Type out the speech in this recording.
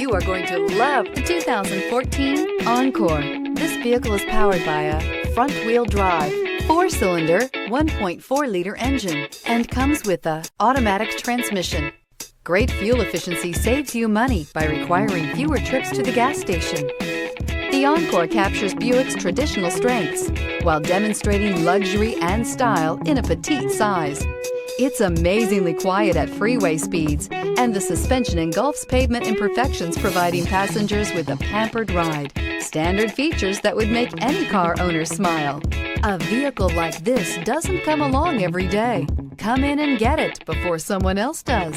You are going to love the 2014 Encore. This vehicle is powered by a front-wheel drive, 4-cylinder, 1.4-liter engine, and comes with a automatic transmission. Great fuel efficiency saves you money by requiring fewer trips to the gas station. The Encore captures Buick's traditional strengths while demonstrating luxury and style in a petite size. It's amazingly quiet at freeway speeds, and the suspension engulfs pavement imperfections, providing passengers with a pampered ride. Standard features that would make any car owner smile. A vehicle like this doesn't come along every day. Come in and get it before someone else does.